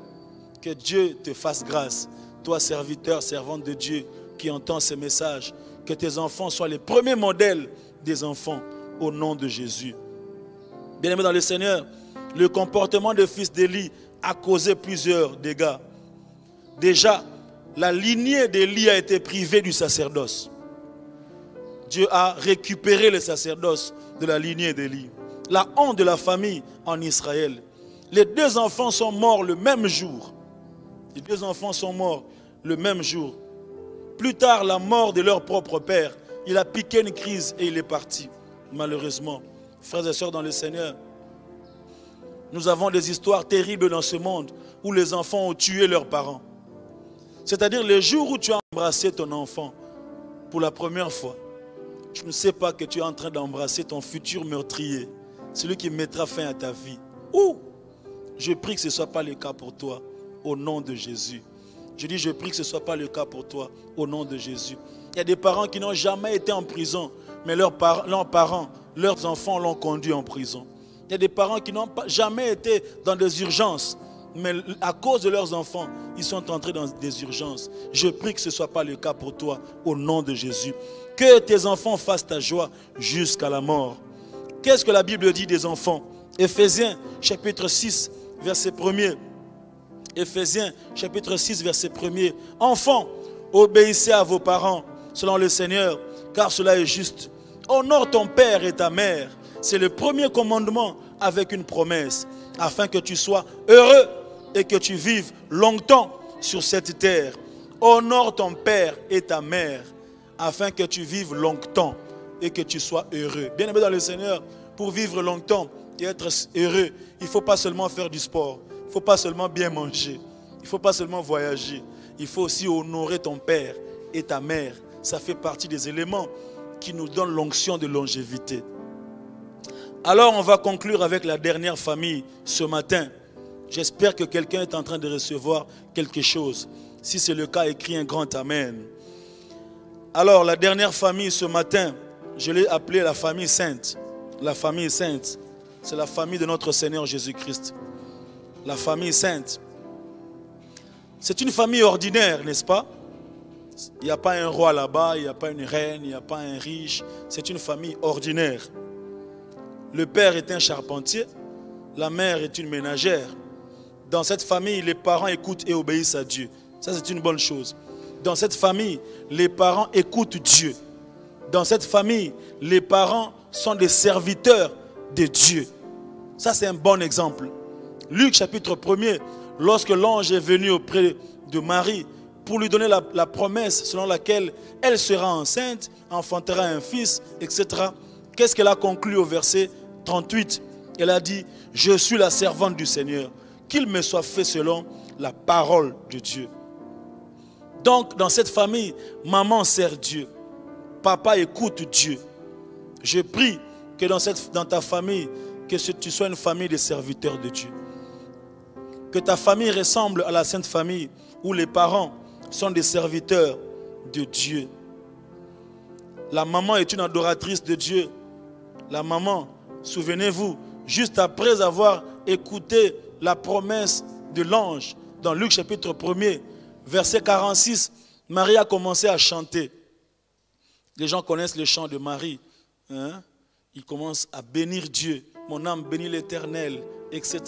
Speaker 2: Que Dieu te fasse grâce. Toi, serviteur, servante de Dieu, qui entend ces messages. Que tes enfants soient les premiers modèles des enfants au nom de Jésus. Bien-aimés dans le Seigneur, le comportement des fils d'Élie a causé plusieurs dégâts. Déjà, la lignée d'Élie a été privée du sacerdoce. Dieu a récupéré le sacerdoce de la lignée d'Élie. La honte de la famille en Israël. Les deux enfants sont morts le même jour. Les deux enfants sont morts le même jour. Plus tard, la mort de leur propre père. Il a piqué une crise et il est parti. Malheureusement, frères et sœurs dans le Seigneur, nous avons des histoires terribles dans ce monde où les enfants ont tué leurs parents. C'est-à-dire le jour où tu as embrassé ton enfant pour la première fois, tu ne sais pas que tu es en train d'embrasser ton futur meurtrier, celui qui mettra fin à ta vie. Ou, je prie que ce ne soit pas le cas pour toi, au nom de Jésus. Je dis, je prie que ce ne soit pas le cas pour toi, au nom de Jésus. Il y a des parents qui n'ont jamais été en prison, mais leurs enfants l'ont conduit en prison. Il y a des parents qui n'ont jamais été dans des urgences, mais à cause de leurs enfants, ils sont entrés dans des urgences. Je prie que ce ne soit pas le cas pour toi, au nom de Jésus. Que tes enfants fassent ta joie jusqu'à la mort. Qu'est-ce que la Bible dit des enfants? Éphésiens chapitre 6, verset 1er. Éphésiens chapitre 6, verset 1er. Enfants, obéissez à vos parents selon le Seigneur, car cela est juste. Honore ton père et ta mère. C'est le premier commandement avec une promesse, afin que tu sois heureux et que tu vives longtemps sur cette terre. Honore ton père et ta mère, afin que tu vives longtemps et que tu sois heureux. Bien-aimé dans le Seigneur, pour vivre longtemps et être heureux, il ne faut pas seulement faire du sport, il ne faut pas seulement bien manger, il ne faut pas seulement voyager, il faut aussi honorer ton père et ta mère. Ça fait partie des éléments qui nous donnent l'onction de longévité. Alors on va conclure avec la dernière famille ce matin. J'espère que quelqu'un est en train de recevoir quelque chose. Si c'est le cas, écris un grand amen. Alors la dernière famille ce matin, je l'ai appelée la famille sainte. La famille sainte, c'est la famille de notre Seigneur Jésus-Christ. La famille sainte. C'est une famille ordinaire, n'est-ce pas? Il n'y a pas un roi là-bas, il n'y a pas une reine, il n'y a pas un riche. C'est une famille ordinaire. Le père est un charpentier, la mère est une ménagère. Dans cette famille, les parents écoutent et obéissent à Dieu. Ça, c'est une bonne chose. Dans cette famille, les parents écoutent Dieu. Dans cette famille, les parents sont des serviteurs de Dieu. Ça, c'est un bon exemple. Luc chapitre 1er, lorsque l'ange est venu auprès de Marie pour lui donner la promesse selon laquelle elle sera enceinte, enfantera un fils, etc. Qu'est-ce qu'elle a conclu au verset 38? Elle a dit, je suis la servante du Seigneur, qu'il me soit fait selon la parole de Dieu. Donc, dans cette famille, maman sert Dieu. Papa écoute Dieu. Je prie que dans ta famille, que tu sois une famille de serviteurs de Dieu. Que ta famille ressemble à la Sainte Famille, où les parents sont des serviteurs de Dieu. La maman est une adoratrice de Dieu. La maman, souvenez-vous, juste après avoir écouté la promesse de l'ange, dans Luc chapitre 1er, verset 46, Marie a commencé à chanter. Les gens connaissent le chant de Marie. Hein? Il commence à bénir Dieu. Mon âme bénit l'Éternel, etc.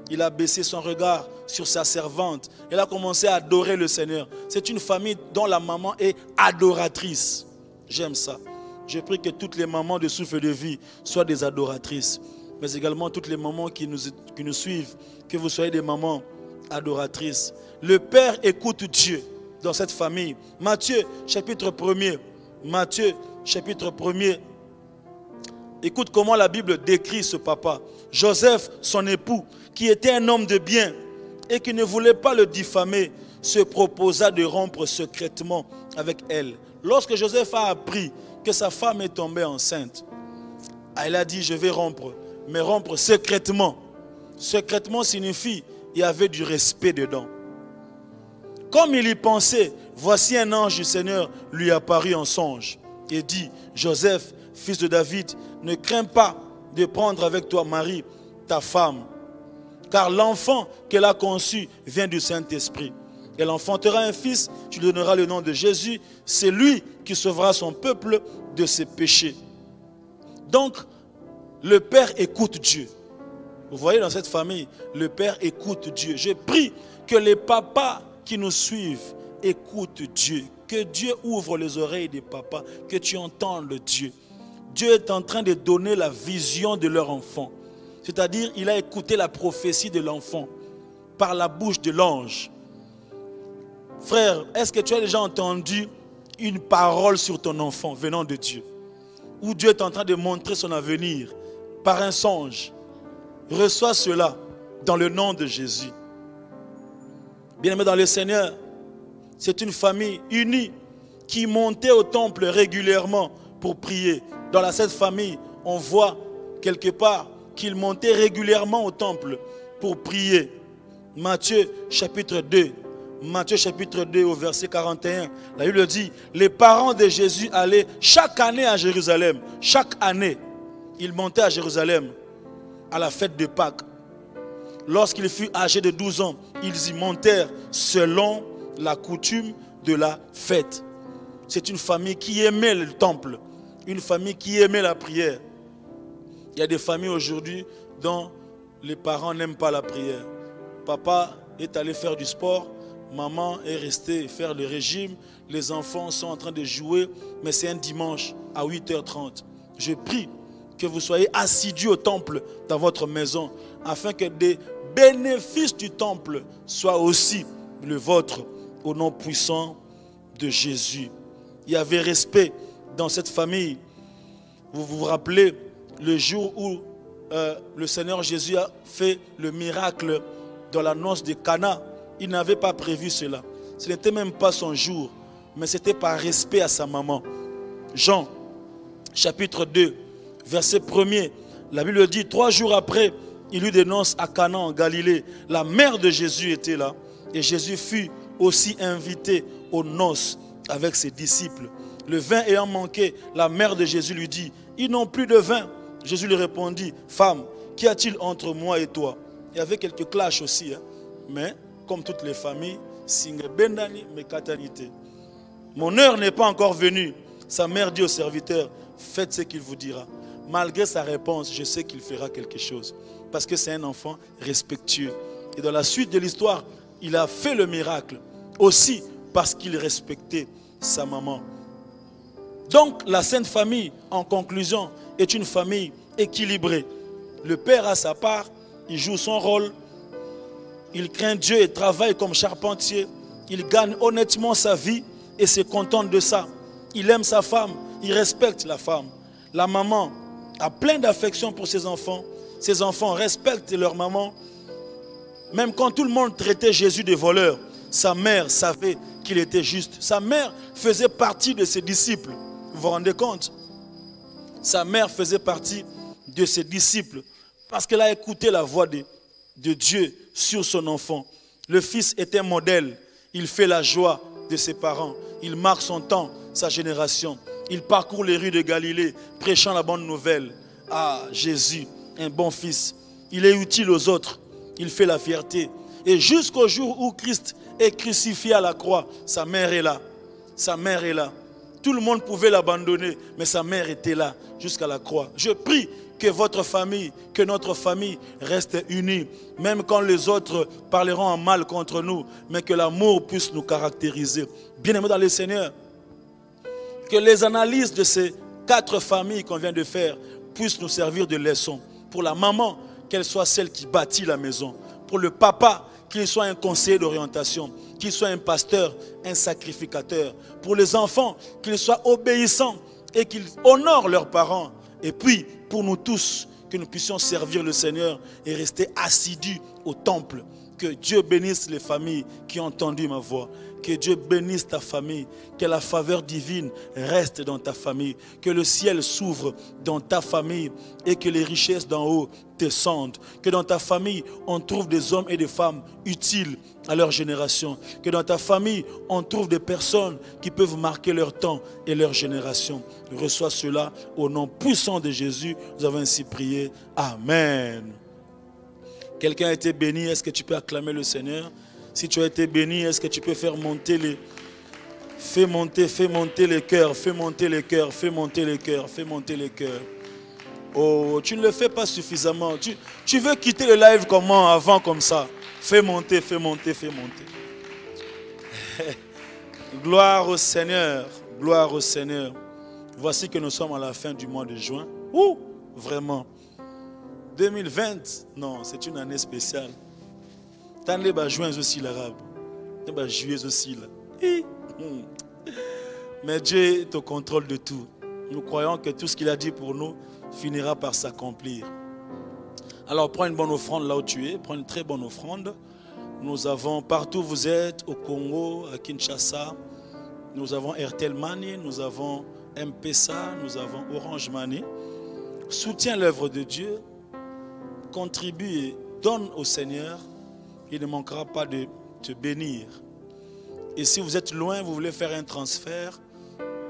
Speaker 2: Il a baissé son regard sur sa servante. Elle a commencé à adorer le Seigneur. C'est une famille dont la maman est adoratrice. J'aime ça. Je prie que toutes les mamans de Souffle de Vie soient des adoratrices. Mais également toutes les mamans qui nous suivent, que vous soyez des mamans adoratrices. Le Père écoute Dieu dans cette famille. Matthieu chapitre 1er. Matthieu chapitre 1er. Écoute comment la Bible décrit ce papa. Joseph, son époux, qui était un homme de bien et qui ne voulait pas le diffamer, se proposa de rompre secrètement avec elle. Lorsque Joseph a appris que sa femme est tombée enceinte, elle a dit, je vais rompre, mais rompre secrètement. Secrètement signifie, il y avait du respect dedans. Comme il y pensait, voici un ange du Seigneur lui apparut en songe et dit, Joseph, fils de David, ne crains pas de prendre avec toi Marie, ta femme, car l'enfant qu'elle a conçu vient du Saint-Esprit. Elle enfantera un fils, tu lui donneras le nom de Jésus, c'est lui qui sauvera son peuple de ses péchés. Donc, le Père écoute Dieu. Vous voyez dans cette famille, le Père écoute Dieu. Je prie que les papas qui nous suivent écoutent Dieu. Que Dieu ouvre les oreilles des papas, que tu entendes Dieu. Dieu est en train de donner la vision de leur enfant. C'est-à-dire, il a écouté la prophétie de l'enfant par la bouche de l'ange. Frère, est-ce que tu as déjà entendu une parole sur ton enfant venant de Dieu? Où Dieu est en train de montrer son avenir par un songe. Reçois cela dans le nom de Jésus. Bien-aimé dans le Seigneur, c'est une famille unie qui montait au temple régulièrement pour prier. Dans cette famille, on voit quelque part qu'ils montaient régulièrement au temple pour prier. Matthieu chapitre 2. Matthieu chapitre 2 au verset 41. La Bible dit, les parents de Jésus allaient chaque année à Jérusalem. Chaque année, ils montaient à Jérusalem à la fête de Pâques. Lorsqu'il fut âgé de 12 ans, ils y montèrent selon la coutume de la fête. C'est une famille qui aimait le temple, une famille qui aimait la prière. Il y a des familles aujourd'hui dont les parents n'aiment pas la prière. Papa est allé faire du sport, maman est restée faire le régime, les enfants sont en train de jouer, mais c'est un dimanche à 8h30. Je prie que vous soyez assidus au temple dans votre maison, afin que des bénéfices du temple soient aussi le vôtre, au nom puissant de Jésus. Il y avait respect dans cette famille. Vous vous rappelez le jour où le Seigneur Jésus a fait le miracle dans la noce de Cana. Il n'avait pas prévu cela. Ce n'était même pas son jour, mais c'était par respect à sa maman. Jean, chapitre 2, verset 1er. La Bible dit, 3 jours après, il eut des noces à Cana en Galilée. La mère de Jésus était là. Et Jésus fut aussi invité aux noces avec ses disciples. Le vin ayant manqué, la mère de Jésus lui dit, ils n'ont plus de vin. Jésus lui répondit, femme, qu'y a-t-il entre moi et toi? Il y avait quelques clashs aussi, hein? Mais comme toutes les familles, mon heure n'est pas encore venue. Sa mère dit au serviteur, faites ce qu'il vous dira. Malgré sa réponse, je sais qu'il fera quelque chose. Parce que c'est un enfant respectueux. Et dans la suite de l'histoire, il a fait le miracle. Aussi parce qu'il respectait sa maman. Donc la Sainte Famille, en conclusion, est une famille équilibrée. Le père a sa part, il joue son rôle. Il craint Dieu et travaille comme charpentier. Il gagne honnêtement sa vie et se contente de ça. Il aime sa femme, il respecte la femme. La maman a plein d'affection pour ses enfants. Ses enfants respectent leur maman. Même quand tout le monde traitait Jésus de voleur, sa mère savait qu'il était juste. Sa mère faisait partie de ses disciples. Vous vous rendez compte? Sa mère faisait partie de ses disciples parce qu'elle a écouté la voix de Dieu sur son enfant. Le fils est un modèle. Il fait la joie de ses parents. Il marque son temps, sa génération. Il parcourt les rues de Galilée, prêchant la bonne nouvelle. Ah, Jésus, un bon fils. Il est utile aux autres. Il fait la fierté. Et jusqu'au jour où Christ est crucifié à la croix, sa mère est là. Sa mère est là. Tout le monde pouvait l'abandonner, mais sa mère était là jusqu'à la croix. Je prie que votre famille, que notre famille reste unie, même quand les autres parleront en mal contre nous, mais que l'amour puisse nous caractériser. Bien-aimés dans le Seigneur, que les analyses de ces 4 familles qu'on vient de faire puissent nous servir de leçon. Pour la maman, qu'elle soit celle qui bâtit la maison. Pour le papa, qu'il soit un conseiller d'orientation, qu'il soit un pasteur, un sacrificateur. Pour les enfants, qu'ils soient obéissants et qu'ils honorent leurs parents. Et puis, pour nous tous, que nous puissions servir le Seigneur et rester assidus au temple. Que Dieu bénisse les familles qui ont entendu ma voix. Que Dieu bénisse ta famille. Que la faveur divine reste dans ta famille. Que le ciel s'ouvre dans ta famille et que les richesses d'en haut descendent. Que dans ta famille, on trouve des hommes et des femmes utiles à leur génération. Que dans ta famille, on trouve des personnes qui peuvent marquer leur temps et leur génération. Reçois cela au nom puissant de Jésus. Nous avons ainsi prié. Amen. Quelqu'un a été béni, est-ce que tu peux acclamer le Seigneur? Si tu as été béni, est-ce que tu peux faire monter les... Fais monter les cœurs, fais monter les cœurs, fais monter les cœurs, fais monter les cœurs. Oh, tu ne le fais pas suffisamment. Tu veux quitter le live comment avant comme ça? Fais monter, fais monter, fais monter. Gloire au Seigneur, gloire au Seigneur. Voici que nous sommes à la fin du mois de juin. Ouh, vraiment. 2020, non, c'est une année spéciale. Tant les juin aussi l'arabe. Les juillet aussi là. Mais Dieu est au contrôle de tout. Nous croyons que tout ce qu'il a dit pour nous finira par s'accomplir. Alors prends une bonne offrande là où tu es. Prends une très bonne offrande. Nous avons partout où vous êtes, au Congo, à Kinshasa. Nous avons Airtel Money, nous avons M-Pesa, nous avons Orange Money. Soutiens l'œuvre de Dieu. Contribue et donne au Seigneur, il ne manquera pas de te bénir. Et si vous êtes loin, vous voulez faire un transfert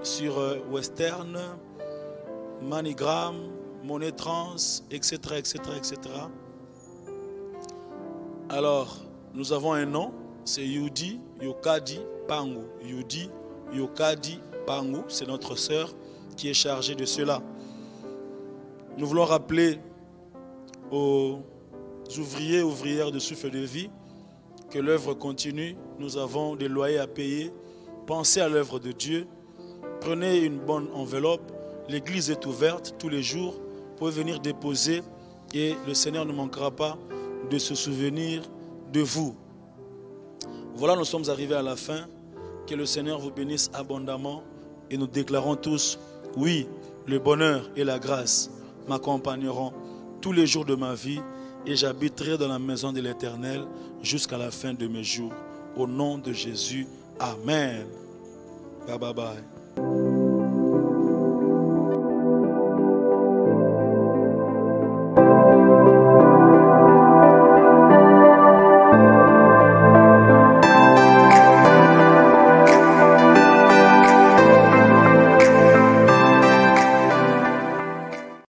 Speaker 2: sur Western, MoneyGram, Money Trans, etc., etc., etc. Alors, nous avons un nom, c'est Yudi Yokadi Pangu. Yudi Yokadi Pangu, c'est notre sœur qui est chargée de cela. Nous voulons rappeler aux ouvriers et ouvrières de Souffle de Vie que l'œuvre continue. Nous avons des loyers à payer. Pensez à l'œuvre de Dieu. Prenez une bonne enveloppe. L'église est ouverte tous les jours. Vous pouvez venir déposer et le Seigneur ne manquera pas de se souvenir de vous. Voilà, nous sommes arrivés à la fin. Que le Seigneur vous bénisse abondamment et nous déclarons tous, oui, le bonheur et la grâce m'accompagneront tous les jours de ma vie et j'habiterai dans la maison de l'Éternel jusqu'à la fin de mes jours. Au nom de Jésus, Amen. Bye bye bye.